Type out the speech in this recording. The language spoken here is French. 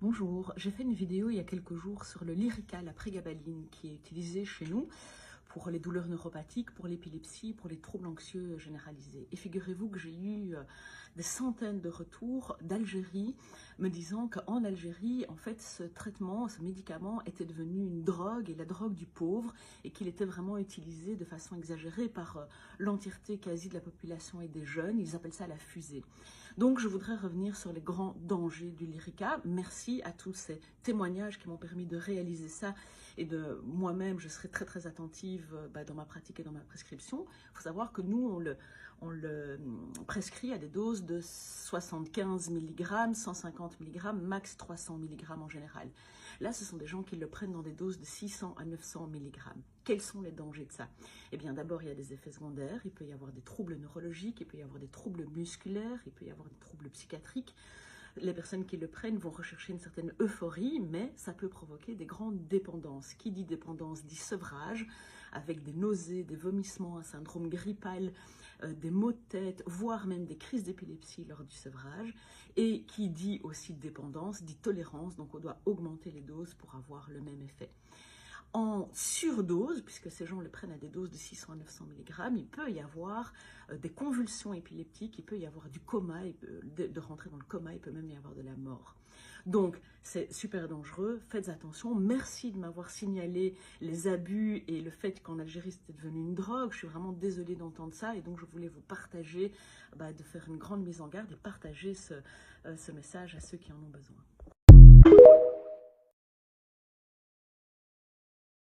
Bonjour, j'ai fait une vidéo il y a quelques jours sur le Lyrica, la prégabaline, qui est utilisée chez nous pour les douleurs neuropathiques, pour l'épilepsie, pour les troubles anxieux généralisés. Et figurez-vous que j'ai eu des centaines de retours d'Algérie me disant qu'en Algérie, en fait, ce traitement, ce médicament était devenu une drogue et la drogue du pauvre et qu'il était vraiment utilisé de façon exagérée par l'entièreté quasi de la population et des jeunes. Ils appellent ça la fusée. Donc, je voudrais revenir sur les grands dangers du Lyrica. Merci à tous ces témoignages qui m'ont permis de réaliser ça et de moi-même, je serai très attentive dans ma pratique et dans ma prescription. Il faut savoir que nous, on le prescrit à des doses de 75 mg, 150 mg, max 300 mg en général. Là, ce sont des gens qui le prennent dans des doses de 600 à 900 mg. Quels sont les dangers de ça? Eh bien, d'abord, il y a des effets secondaires. Il peut y avoir des troubles neurologiques, il peut y avoir des troubles musculaires, il peut y avoir des troubles psychiatriques. Les personnes qui le prennent vont rechercher une certaine euphorie, mais ça peut provoquer des grandes dépendances. Qui dit dépendance dit sevrage, avec des nausées, des vomissements, un syndrome grippal, des maux de tête, voire même des crises d'épilepsie lors du sevrage. Et qui dit aussi dépendance dit tolérance, donc on doit augmenter les doses pour avoir le même effet. En surdose, puisque ces gens le prennent à des doses de 600 à 900 mg, il peut y avoir des convulsions épileptiques, il peut y avoir du coma, de rentrer dans le coma, il peut même y avoir de la mort. Donc, c'est super dangereux, faites attention. Merci de m'avoir signalé les abus et le fait qu'en Algérie, c'était devenu une drogue. Je suis vraiment désolée d'entendre ça et donc je voulais vous partager, de faire une grande mise en garde et partager ce message à ceux qui en ont besoin.